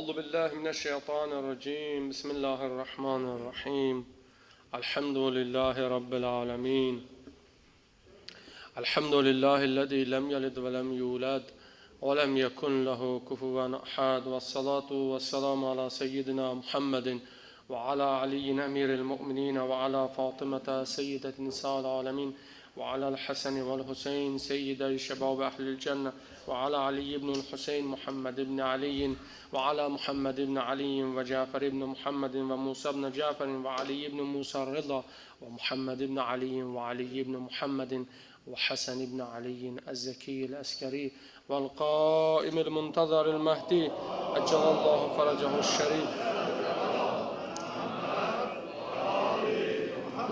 أعوذ بالله من الشيطان الرجيم بسم الله الرحمن الرحيم الحمد لله رب العالمين الحمد لله الذي لم يلد ولم يولد ولم يكن له كفوا أحد والصلاة والسلام على سيدنا محمد وعلى علي أمير المؤمنين وعلى فاطمة سيدة نساء العالمين وعلى الحسن والحسين سيدي شباب أهل الجنة وعلى علي بن الحسين محمد بن علي وعلى محمد بن علي وجعفر بن محمد وموسى بن جعفر وعلي بن موسى الرضا ومحمد بن علي وعلي بن محمد وحسن بن علي الزكي العسكري والقائم المنتظر المهدي أجل الله فرجه الشريف.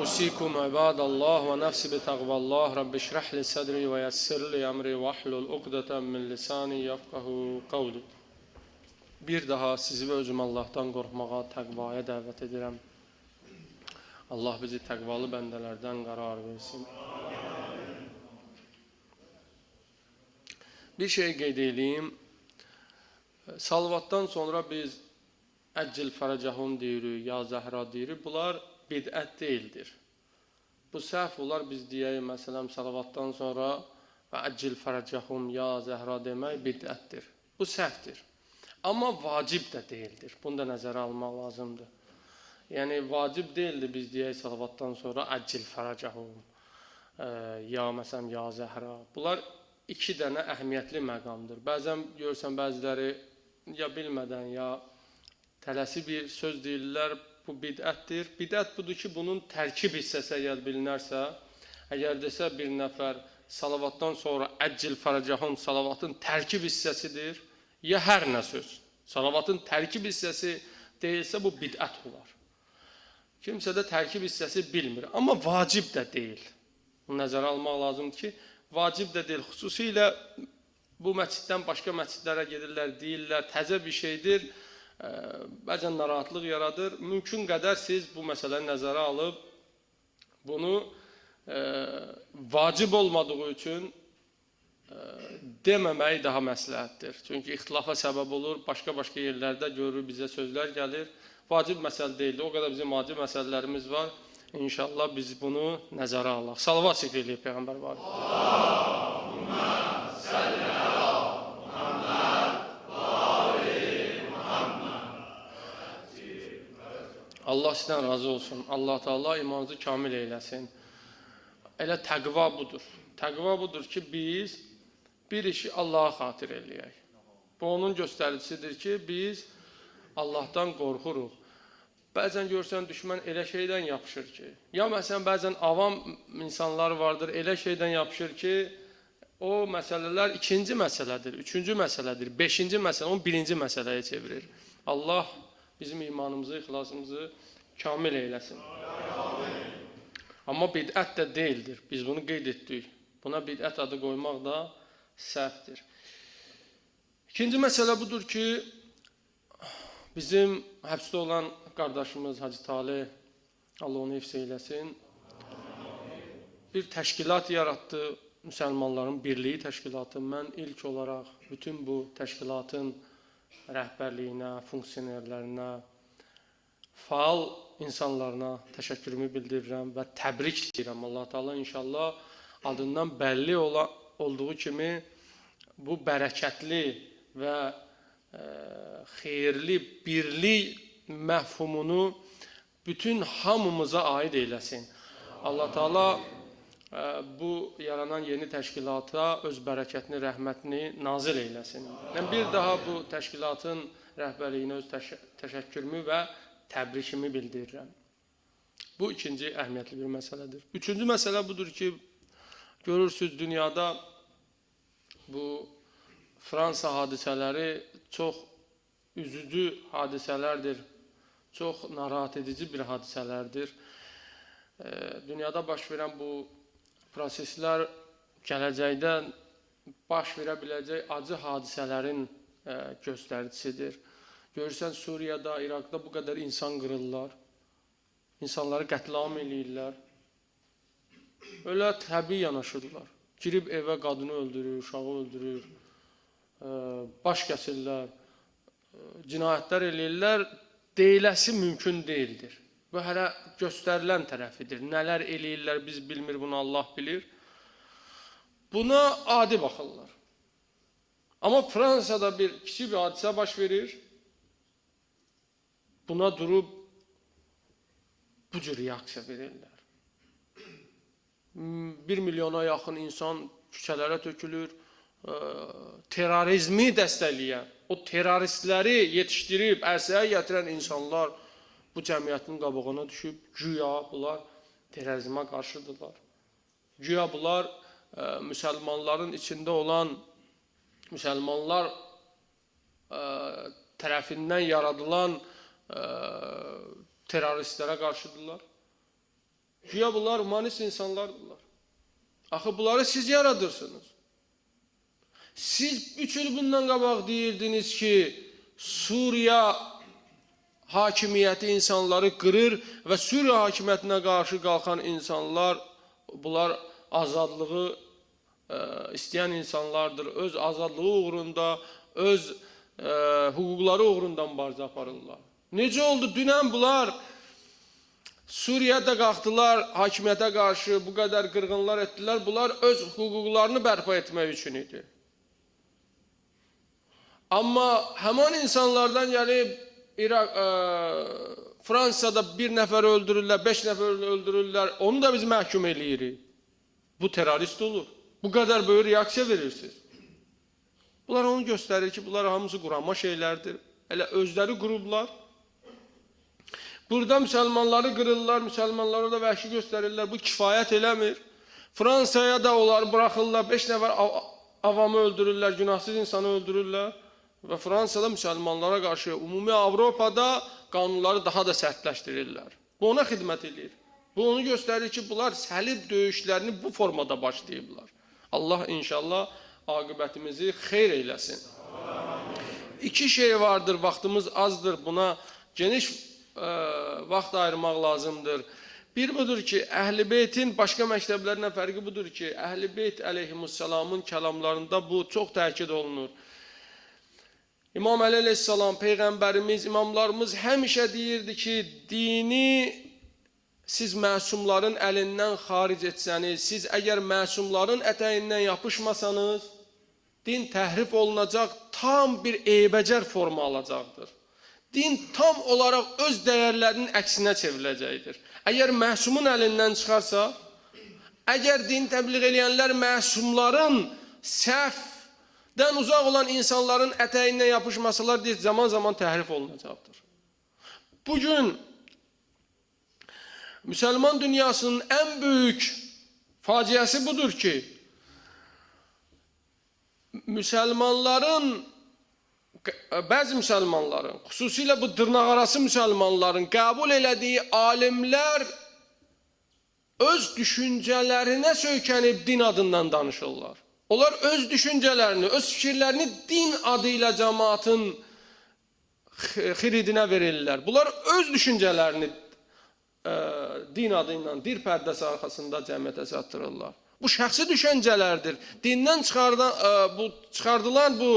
أوصيكم عباد الله ونفسي بتقوى الله رب اشرح لي صدري ويسر لي أمري واحلل عقدة من لساني يفقهوا قولي. Bir daha sizi və özüm Allahdan qorxmağa, təqvaya dəvət edirəm. Allah bizi təqvalı bəndələrdən qərar versin. Bir şey qeyd edeyim. Salavatdan sonra biz Əccil Fərəcəhun deyirik, Ya Zəhra deyirik. Bunlar bidət deyildir. Bu səhv olar biz deyək, məsələn, salavatdan sonra və Əccil Fərəcəhun, Ya Zəhra demək bidətdir. Bu səhvdir. Amma vacib də deyildir. Bunu da nəzərə almaq lazımdır. Yəni, vacib deyildir biz deyək salavatdan sonra Əccil Fərəcəhun, ya məsələn, Ya Zəhra. Bunlar iki dənə əhəmiyyətli məqamdır. Bəzən görürsən, bəziləri ya bilmədən, ya tələsi bir söz deyirlər, bu bidətdir. Bidət budur ki, bunun tərkib hissəsi əgər bilinərsə, əgər desə bir nəfər salavatdan sonra Əccil Fərəcəhun salavatın tərkib hissəsidir, ya hər nə söz salavatın tərkib hissəsi deyilsə, bu bidət olar. Kimsə də tərkib hissəsi bilmir, amma vacib də deyil. Bunu nəzərə almaq lazımdır ki, vacib də deyil. Xüsusilə bu məsciddən başqa məscidlərə gedirlər, deyirlər, təzə bir şeydir, bəzən narahatlıq yaradır. Mümkün qədər siz bu məsələni nəzərə alıb, bunu vacib olmadığı üçün deməməyi daha məsləhətdir. Çünki ixtilafa səbəb olur, başqa-başqa yerlərdə görür, bizə sözlər gəlir. Vacib məsələ deyildir, o qədər bizim vacib məsələlərimiz var. İnşallah biz bunu nəzərə alaq. Salavat zikr eləyək Peyğəmbər var. Allahümmə səllə əla Muhamməd və ali Muhamməd. Allah sizdən razı olsun. Allah Teala imanınızı kamil eyləsin. Elə təqva budur. Təqva budur ki, biz bir işi Allaha xatir eləyək. Bu, onun göstəricisidir ki, biz Allahdan qorxuruq. Bəzən görsən, düşmən elə şeydən yapışır ki, ya məsələn, bəzən avam insanlar vardır, elə şeydən yapışır ki, o məsələlər ikinci məsələdir, üçüncü məsələdir, beşinci məsələ, onu birinci məsələyə çevirir. Allah bizim imanımızı, ixlasımızı kamil eyləsin. Amma bidət də deyildir, biz bunu qeyd etdik. Buna bidət adı qoymaq da səhvdir. İkinci məsələ budur ki, bizim həbsdə olan qardaşımız Hacı Talih, Allah onu hifz eyləsin, bir təşkilat yaratdı, müsəlmanların birliyi təşkilatı. Mən ilk olaraq bütün bu təşkilatın rəhbərliyinə, funksionerlərinə, faal insanlarına təşəkkürümü bildirirəm və təbrik edirəm. Allah Teala inşallah adından bəlli olduğu kimi bu bərəkətli və xeyirli birlik məfhumunu bütün hamımıza aid eyləsin. Allah Teala bu yaranan yeni təşkilata öz bərəkətini, rəhmətini nazil eyləsin. Mən bir daha bu təşkilatın rəhbərliyinə öz təşəkkürümü və təbrikimi bildirirəm. Bu ikinci əhəmiyyətli bir məsələdir. Üçüncü məsələ budur ki, görürsünüz dünyada bu Fransa hadisələri çox üzücü hadisələrdir, çox narahat edici bir hadisələrdir. Dünyada baş verən bu proseslər gələcəkdə baş verə biləcək acı hadisələrin göstəricisidir. Görürsən, Suriyada, İraqda bu qədər insan qırırlar, insanları qətlam eləyirlər, öyle təbii yanaşırlar. Girib evə qadını öldürür, uşağı öldürür, baş kəsirlər, cinayətlər eləyirlər, deyiləsi mümkün deyildir. Bu hələ göstərilən tərəfidir. Nələr eləyirlər biz bilmir, bunu Allah bilir. Buna adi baxırlar. Amma Fransada kiçik bir hadisə baş verir. Buna durub bu cür reaksiya verirlər. 1 milyona yaxın insan küçələrə tökülür. Terrorizmi dəstəkləyən, o terroristləri yetişdirib ərsəyə gətirən insanlar bu cəmiyyətin qabağına düşüb, güya bunlar terrorizmə qarşıdırlar. Güya bunlar müsəlmanların içində olan, müsəlmanlar tərəfindən yaradılan terroristlərə qarşıdırlar. Güya bunlar humanist insanlardırlar. Axı bunları siz yaradırsınız. Siz 3 il bundan qabaq deyirdiniz ki, Suriya hakimiyyəti insanları qırır və Suriya hakimiyyətinə qarşı qalxan insanlar, bunlar azadlığı istəyən insanlardır. Öz azadlığı uğrunda, öz hüquqları uğrunda mübarizə aparırlar. Necə oldu? Dünən bunlar Suriyada qalxdılar, hakimiyyətə qarşı bu qədər qırğınlar etdilər. Bunlar öz hüquqlarını bərpa etmək üçün idi. Amma həman insanlardan gəlib Fransada 1 nəfər öldürürlər, 5 nəfər öldürürlər, onu da biz məhkum eləyirik. Bu terrorist olur. Bu qədər böyük reaksiya verirsiniz. Bunlar onu göstərir ki, bunlar hamısı qurama şeylərdir. Elə özləri qurublar. Burada müsəlmanları qırırlar, müsəlmanlara da vəhşi göstərirlər. Bu kifayət eləmir. Fransaya da onlar buraxırlar, 5 nəfər avamı öldürürlər, günahsız insanı öldürürlər. Və Fransada müsəlmanlara qarşı, ümumi Avropada qanunları daha da sərtləşdirirlər. Bu ona xidmət edir. Bu onu göstərir ki, bunlar səlib döyüşlərini bu formada başlayıblar. Allah inşallah aqibətimizi xeyr eyləsin. İki şey vardır, vaxtımız azdır, buna geniş vaxt ayırmaq lazımdır. Bir budur ki, Əhl-i Beytin başqa məktəblərinə fərqi budur ki, Əhl-i Beyt əleyhimussalamın kəlamlarında bu çox təkid olunur. İmam Əli əleyhissalam, Peyğəmbərimiz, imamlarımız həmişə deyirdi ki, dini siz məsumların əlindən xaric etsəniz, siz əgər məsumların ətəyindən yapışmasanız, din təhrif olunacaq, tam bir eybəcər forma alacaqdır. Din tam olaraq öz dəyərlərinin əksinə çevriləcəkdir. Əgər məsumun əlindən çıxarsa, əgər din təbliğ eləyənlər məsumların səhvdən uzaq olan insanların ətəyindən yapışmasalar, zaman-zaman təhrif olunacaqdır. Bugün müsəlman dünyasının ən böyük faciəsi budur ki, bəzi müsəlmanların, xüsusilə bu dırnaqarası müsəlmanların qəbul elədiyi alimlər öz düşüncələrinə söykənib din adından danışırlar. Onlar öz düşüncələrini, öz fikirlərini din adıyla cəmaatın xiridinə verirlər. Bunlar öz düşüncələrini din adıyla, dir pərdəsi arxasında cəmiyyətə çatdırırlar. Bu şəxsi düşüncələrdir. Dindən çıxardılan bu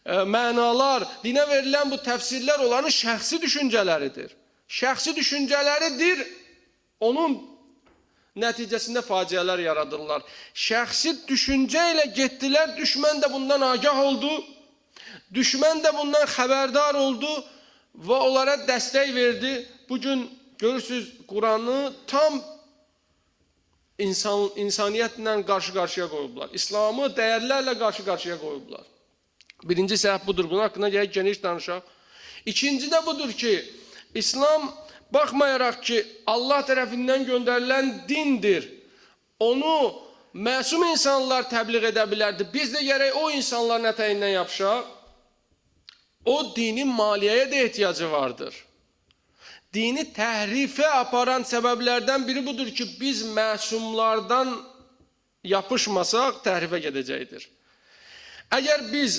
mənalar, dinə verilən bu təfsirlər olanın şəxsi düşüncələridir. Şəxsi düşüncələridir, onun nəticəsində faciələr yaradırlar. Şəxsi düşüncə ilə getdilər, düşmən də bundan agah oldu, düşmən də bundan xəbərdar oldu və onlara dəstək verdi. Bugün görürsünüz, Quranı tam insaniyyətlə qarşı-qarşıya qoyublar. İslamı dəyərlərlə qarşı-qarşıya qoyublar. Birinci səhv budur, bunun haqqında gələk geniş danışaq. İkinci də budur ki, İslam baxmayaraq ki, Allah tərəfindən göndərilən dindir, onu məsum insanlar təbliğ edə bilərdi. Biz də gərək o insanların ətəyindən yapışaq. O dinin maliyyəyə də ehtiyacı vardır. Dini təhrifə aparan səbəblərdən biri budur ki, biz məsumlardan yapışmasaq təhrifə gedəcəkdir. Əgər biz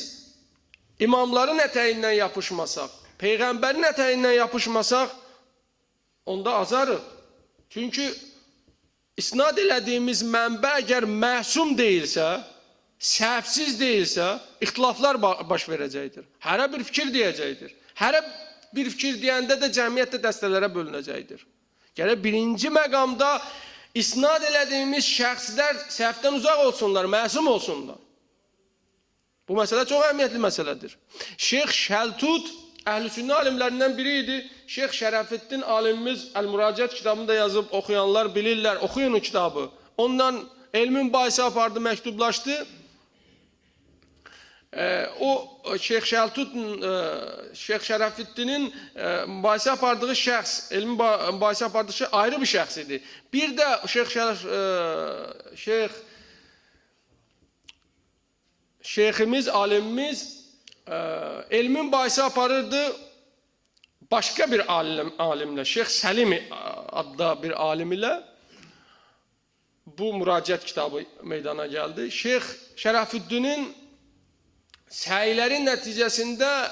imamların ətəyindən yapışmasaq, Peyğəmbərin ətəyindən yapışmasaq, onda azarıq. Çünki isnad elədiyimiz mənbə əgər məsum deyilsə, səhvsiz deyilsə, ixtilaflar baş verəcəkdir. Hərə bir fikir deyəcəkdir. Hərə bir fikir deyəndə də cəmiyyətdə dəstələrə bölünəcəkdir. Gərək birinci məqamda isnad elədiyimiz şəxslər səhvdən uzaq olsunlar, məsum olsunlar. Bu məsələ çox əhəmiyyətli məsələdir. Şeyx Şəltut Əhl-i-Sünnə alimlərindən biri idi. Şeyx Şərəfiddin alimimiz Əl-Müraciət kitabında yazıb, oxuyanlar bilirlər, oxuyun o kitabı. Ondan elmin bahisi apardı, məktublaşdı. O Şeyx Şərəfiddinin bahisi apardığı şəxs, elmin bahisi apardığı şey ayrı bir şəxs idi. Bir də şeyximiz, alimimiz elmin bahisi aparırdı başqa bir alimlə, Şeyx Səlim adlı bir alim ilə bu müraciət kitabı meydana gəldi. Şeyx Şərəfiddinin səyləri nəticəsində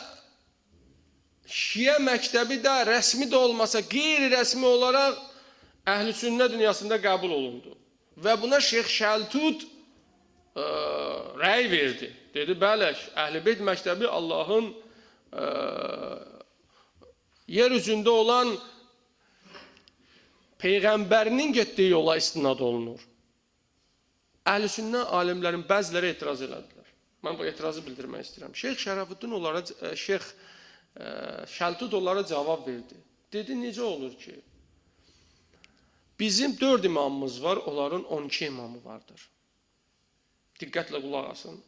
Şiə məktəbi də rəsmi də olmasa, qeyri-rəsmi olaraq Əhl-i-Sünnə dünyasında qəbul olundu. Və buna Şeyx Şəltut rəy verdi. Dedi, bəli, Əhl-i-Beyt məktəbi Allahın yer üzündə olan Peyğəmbərinin getdiyi yola istinad olunur. Əhl-i-Sünnə alimlərin bəziləri etiraz elədilər. Mən bu etirazı bildirmək istəyirəm. Şeyx Şərəfiddin onlara, Şeyx Şəltut onlara cavab verdi. Dedi, necə olur ki, bizim 4 imamımız var, onların 12 imamı vardır. Diqqətlə qulaq asın.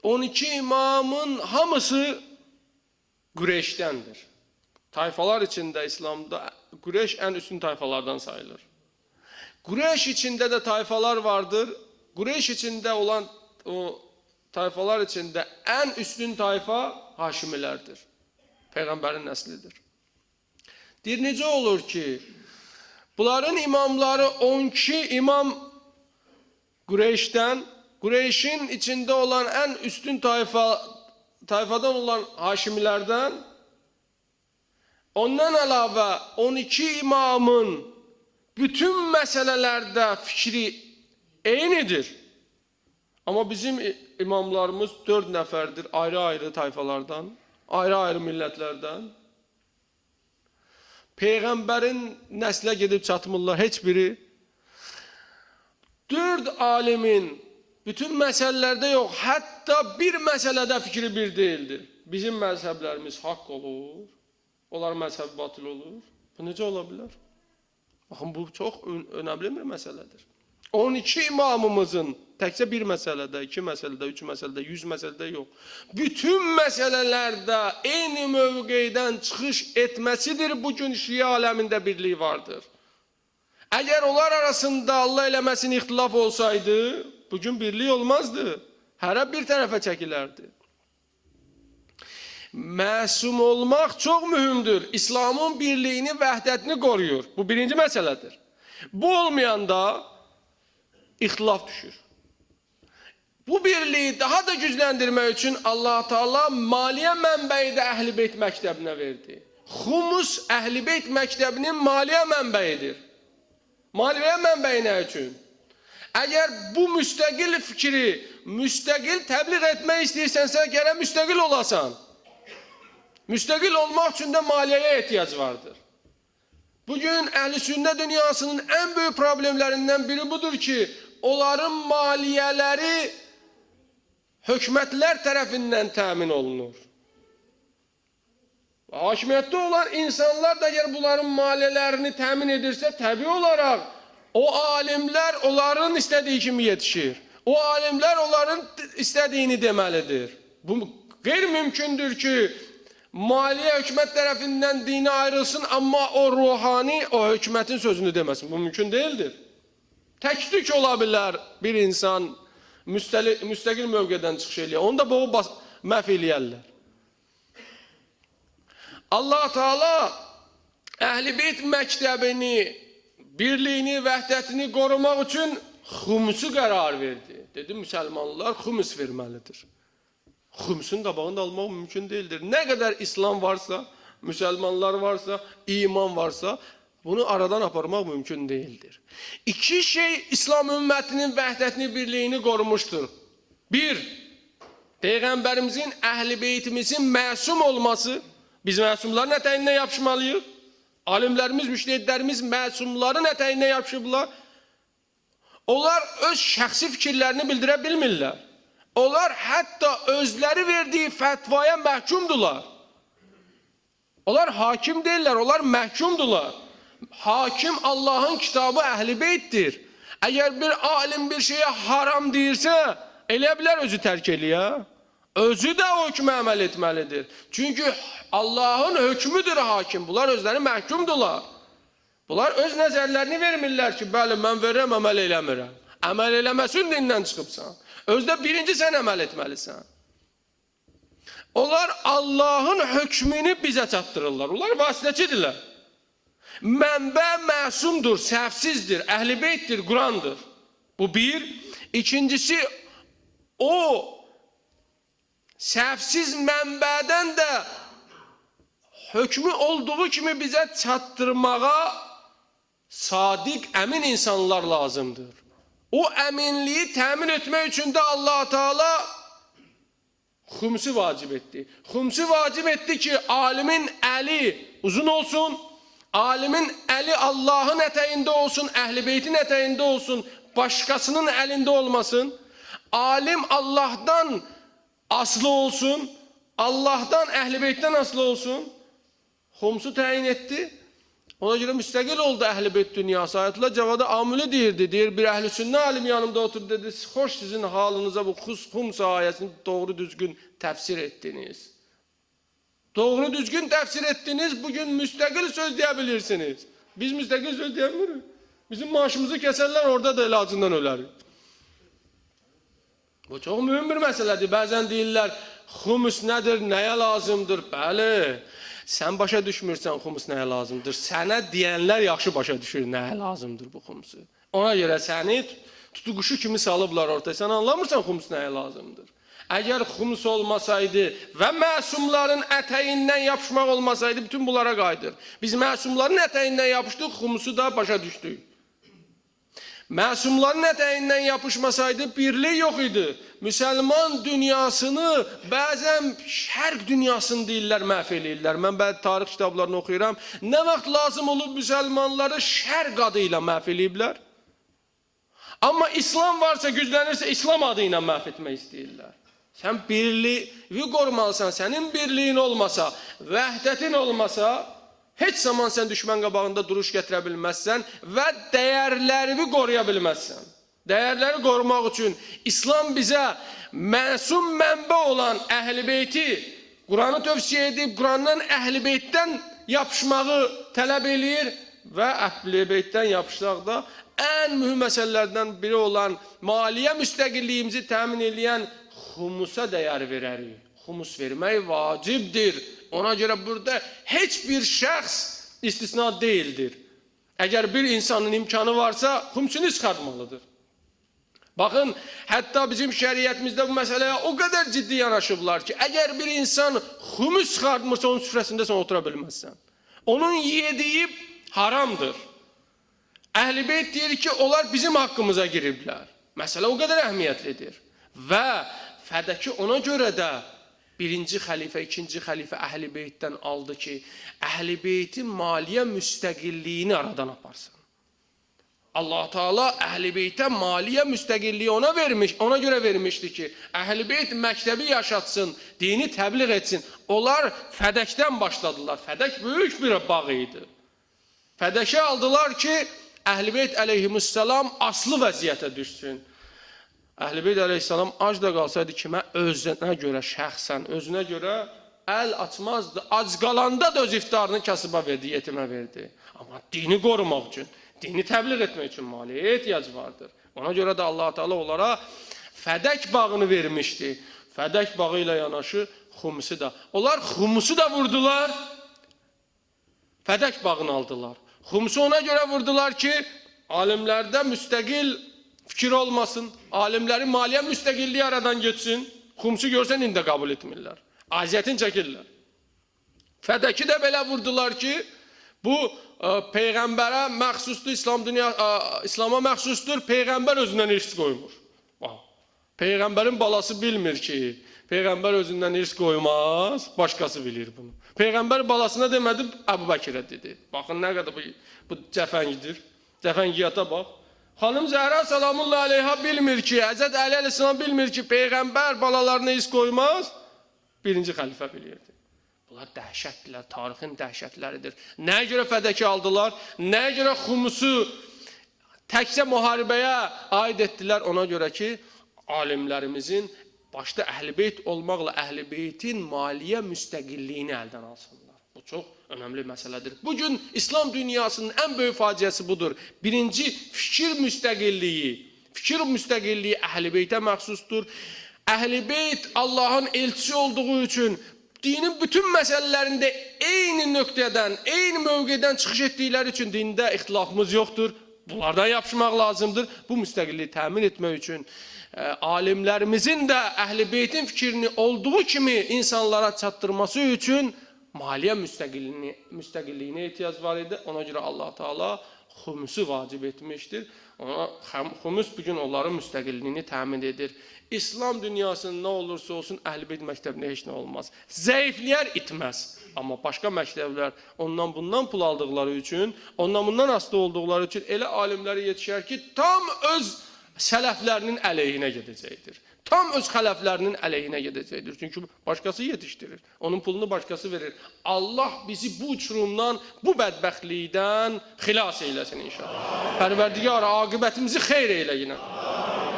12 imamın hamısı Qureyşdəndir. Tayfalar içində İslamda Qureyş ən üstün tayfalardan sayılır. Qureyş içində də tayfalar vardır. Qureyş içində olan o tayfalar içində ən üstün tayfa Haşimilərdir. Peyğəmbərin nəslidir. Deyir, necə olur ki, bunların imamları 12 imam Qureyşdən, Qureyşin içində olan ən üstün tayfadan olan Haşimilərdən, ondan əlavə 12 imamın bütün məsələlərdə fikri eynidir. Amma bizim imamlarımız 4 nəfərdir, ayrı-ayrı tayfalardan, ayrı-ayrı millətlərdən. Peyğəmbərin nəslə gedib çatmırlar heç biri. 4 alimin bütün məsələlərdə yox, hətta bir məsələdə fikri bir deyildir. Bizim məzhəblərimiz haqq olur, onların məzhəbi batıl olur. Bu necə ola bilər? Baxın, bu çox önəmli bir məsələdir. 12 imamımızın təkcə bir məsələdə, 2 məsələdə, 3 məsələdə, 100 məsələdə yox. Bütün məsələlərdə eyni mövqeydən çıxış etməsidir bugün Şiə aləmində birlik vardır. Əgər onlar arasında Allah eləməsin ixtilaf olsaydı, bugün birlik olmazdı. Hərə bir tərəfə çəkilərdi. Məsum olmaq çox mühümdür. İslamın birliyini, vəhdətini qoruyur. Bu birinci məsələdir. Bu olmayanda ixtilaf düşür. Bu birliyi daha da gücləndirmək üçün Allah Teala maliyyə mənbəyi də Əhl-i Beyt məktəbinə verdi. Xumus Əhl-i Beyt məktəbinin maliyyə mənbəyidir. Maliyyə mənbəyi nə üçün? Əgər bu müstəqil fikri, müstəqil təbliğ etmək istəyirsənsə, gərək müstəqil olasan. Müstəqil olmaq üçün də maliyyəyə ehtiyac vardır. Bugün Əhl-i-Sünnə dünyasının ən böyük problemlərindən biri budur ki, onların maliyyələri hökumətlər tərəfindən təmin olunur. Hakimiyyətdə olan insanlar da əgər bunların maliyyələrini təmin edirsə, təbii olaraq o alimlər onların istədiyi kimi yetişir. O alimlər onların istədiyini deməlidir. Bu qeyri-mümkündür ki, maliyyə hökumət tərəfindən dini ayrılsın, amma o ruhani o hökumətin sözünü deməsin. Bu mümkün deyildir. Tək-tük ola bilər bir insan müstəqil mövqedən çıxış eləyər. Onu da boğub məhv eləyərlər. Allah Teala Əhl-i Beyt məktəbini, birliyini, vəhdətini qorumaq üçün xumusu qərar verdi. Dedi, müsəlmanlar xumus verməlidir. Xumusun qabağını almaq mümkün deyildir. Nə qədər İslam varsa, müsəlmanlar varsa, iman varsa, Bunu aradan aparmaq mümkün değildir. İki şey İslam ümmətinin vəhdətini, birliyini qorumuşdur. Bir, Peyğəmbərimizin, əhl-i beytimizin məsum olması. Biz məsumların ətəyindən yapışmalıyıq. Alimlərimiz, müştəhidlərimiz məsumların ətəyindən yapışıblar. Onlar öz şəxsi fikirlərini bildirə bilmirlər. Onlar hətta özləri verdiyi fətvaya məhkumdular. Onlar hakim deyirlər, onlar məhkumdular. Hakim Allah'ın kitabı Əhl-i Beytdir. Əgər bir alim bir şeye haram deyirsə, elə bilər özü tərk eləyə. Özü də o hökmə əməl etməlidir. Çünki Allah'ın hökmüdür hakim. Bunlar özləri məhkumdular. Bunlar öz nəzərlərini vermirlər ki, bəli, mən verirəm, əməl eləmirəm. Əməl eləməsin dindən çıxıbsan. Özdə birinci sən əməl etməlisən. Onlar Allah'ın hökmünü bizə çatdırırlar. Onlar vasitəçidirlər. Mənbə məsumdur, səhvsizdir, Əhl-i Beytdir, Qurandır. Bu bir. İkincisi, o səhvsiz mənbədən də hökmü olduğu kimi bizə çatdırmağa sadiq, əmin insanlar lazımdır. O əminliyi təmin etmək üçün də Allah-u Teala xümsü vacib etdi. Xümsü vacib etdi ki, alimin əli uzun olsun, alimin əli Allah'ın ətəyində olsun, Əhl-i Beytin ətəyində olsun, başkasının əlində olmasın. Alim Allah'tan aslı olsun, Allah'tan, Əhl-i Beytdən aslı olsun. Xumsu təyin etdi. Ona görə müstəqil oldu Əhl-i Beyt dünyası. Ayətullah Cavada Amuli deyirdi. Deyir, bir əhl-i sünnə alim yanımda oturdu dedi. Xoş sizin halınıza bu Xums ayəsini doğru düzgün təfsir etdiniz. Doğru düzgün təfsir etdiniz. Bugün müstəqil söz deyə bilirsiniz. Biz müstəqil söz deyəmirik. Bizim maaşımızı kəsərlər, orada da elacından ölərik. Bu çox mühüm bir məsələdir. Bəzən deyirlər, xumus nədir, nəyə lazımdır? Bəli, sən başa düşmürsən xumus nəyə lazımdır. Sənə deyənlər yaxşı başa düşür nəyə lazımdır bu xumusu. Ona görə səni tutuquşu kimi salıblar ortaya. Sən anlamırsan xumus nəyə lazımdır. Əgər xumus olmasaydı və məsumların ətəyindən yapışmaq olmasaydı, bütün bunlara qayıdır. Biz məsumların ətəyindən yapışdıq, xumusu da başa düşdük. Məsumların ətəyindən yapışmasaydı birlik yox idi. Müsəlman dünyasını bəzən şərq dünyasını deyirlər, məhv eləyirlər. Mən bəzi tarix kitablarını oxuyuram. Nə vaxt lazım olub müsəlmanları şərq adıyla məhv eləyiblər? Amma İslam varsa, güclənirsə İslam adıyla məhv etmək istəyirlər. Sən birliyi qorumalısan, sənin birliyin olmasa, vəhdətin olmasa, heç zaman sən düşmən qabağında duruş gətirə bilməzsən və dəyərlərini qoruya bilməzsən. Dəyərləri qorumaq üçün İslam bizə məsum mənbə olan Əhl-i Beyti Quranı tövsiyə edib, Qurandan Əhl-i Beytdən yapışmağı tələb eləyir və Əhl-i Beytdən yapışsaq da ən mühüm məsələlərdən biri olan maliyyə müstəqilliyimizi təmin edən xumusa dəyər verərik. Xumus vermək vacibdir. Ona görə burada heç bir şəxs istisna deyildir. Əgər bir insanın imkanı varsa, xumsunu çıxartmalıdır. Baxın, hətta bizim şəriətimizdə bu məsələyə o qədər ciddi yanaşıblar ki, əgər bir insan xumus çıxartmırsa, onun süfrəsində sən otura bilməzsən. Onun yediyi haramdır. Əhl-i Beyt deyir ki, onlar bizim haqqımıza giriblər. Məsələ o qədər əhəmiyyətlidir. Və fədəki ona görə də birinci xəlifə, ikinci xəlifə Əhl-i Beytdən aldı ki, Əhl-i Beytin maliyyə müstəqilliyini aradan aparsın. Allah Teala Əhl-i Beytə maliyyə müstəqilliyi ona görə vermişdi ki, Əhl-i Beyt məktəbi yaşatsın, dini təbliğ etsin. Onlar fədəkdən başladılar. Fədək böyük bir bağ idi. Fədəki aldılar ki, Əhl-i Beyt əleyhissalam aslı vəziyyətə düşsün. Əhl-i Beyt əleyhissalam ac da qalsaydı kimə özünə görə, şəxsən, özünə görə əl açmazdı. Ac qalanda da öz iftarını kasıba verdi, yetimə verdi. Amma dini qorumaq üçün, dini təbliğ etmək üçün maliyyə ehtiyac vardır. Ona görə də Allah Teala onlara fədək bağını vermişdi. Fədək bağı ilə yanaşı xumusu da. Onlar xumusu da vurdular, fədək bağını aldılar. Xumusu ona görə vurdular ki, alimlərdə müstəqil fikir olmasın, alimlərin maliyyə müstəqilliyi aradan geçsin, xumsu görsən indi də qəbul etmirlər, aziyyətin çəkirlər. Fədəki də belə vurdular ki, Bu peyğəmbərə məxsusdur, İslama məxsusdur, peyğəmbər özündən irs qoymur. Peyğəmbərin balası bilmir ki, peyğəmbər özündən irs qoymaz, başqası bilir bunu. Peyğəmbər balasına demədi, Əbu Bəkirə dedi. Baxın nə qədər bu cəfəngidir, cəfəngiyata bax. Xanım Zəhra salamullah aleyha bilmir ki, Həzrət Əli əleyhissalam bilmir ki, peyğəmbər balalarına irs qoymaz, birinci xəlifə bilirdi. Bunlar dəhşətdirlər, tarixin dəhşətləridir. Nəyə görə fədəki aldılar? Nəyə görə xumusu təkcə müharibəyə aid etdilər? Ona görə ki, alimlərimizin başda Əhl-i-Beyt olmaqla Əhl-i-Beytin maliyyə müstəqilliyini əldən alsınlar. Bu çox önəmli məsələdir. Bugün İslam dünyasının ən böyük faciəsi budur. Birinci, fikir müstəqilliyi Əhl-i-Beytə məxsusdur. Əhl-i-Beyt Allahın elçisi olduğu üçün dinin bütün məsələlərində eyni nöqtədən, eyni mövqedən çıxış etdikləri üçün dində ixtilafımız yoxdur. Bunlardan yapışmaq lazımdır. Bu müstəqilliyi təmin etmək üçün alimlərimizin də Əhl-i-Beytin fikrini olduğu kimi insanlara çatdırması üçün maliyyə müstəqilliyinə ehtiyac var idi. Ona görə Allah Teala xumusu vacib etmişdir. Xumus bugün onların müstəqilliyini təmin edir. İslam dünyasının nə olursa olsun Əhl-i-Beyt məktəbində heç nə olmaz. Zəifləyər, itməz. Amma başqa məktəblər ondan bundan pul aldıqları üçün, ondan bundan asılı olduqları üçün elə alimləri yetişər ki, tam öz sələflərinin əleyhinə gedəcəkdir. Tam öz xələflərinin əleyhinə gedəcəkdir. Çünki başqası yetişdirir. Onun pulunu başqası verir. Allah bizi bu uçurumdan, bu bədbəxtlikdən xilas eyləsin inşallah. Pərverdigara, aqibətimizi xeyr eylə yine.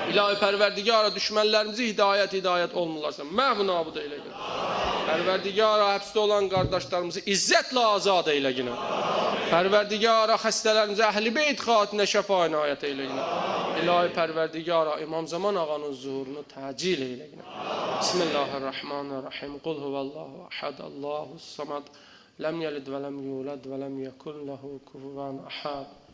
İlahi Pərverdigara, düşmənlərimizi hidayət olmurlarsa, məhv nabud eylə yine. Pərverdigara, həbsdə olan qardaşlarımızı izzətlə azad eylə yine. Pərverdigara, xəstələrimizi Əhl-i-Beyt xatirinə şəfa inayət eylə yine. İlahi Pərverdigara, İmam Zaman ağanın zuhurunu təcil eylə yine. Bismillahirrahmanirrahim. Qul huvallahu ahad, Allahus samad. Ləm yəlid və ləm yulad və ləm yəkun ləhu kufuvan ahad.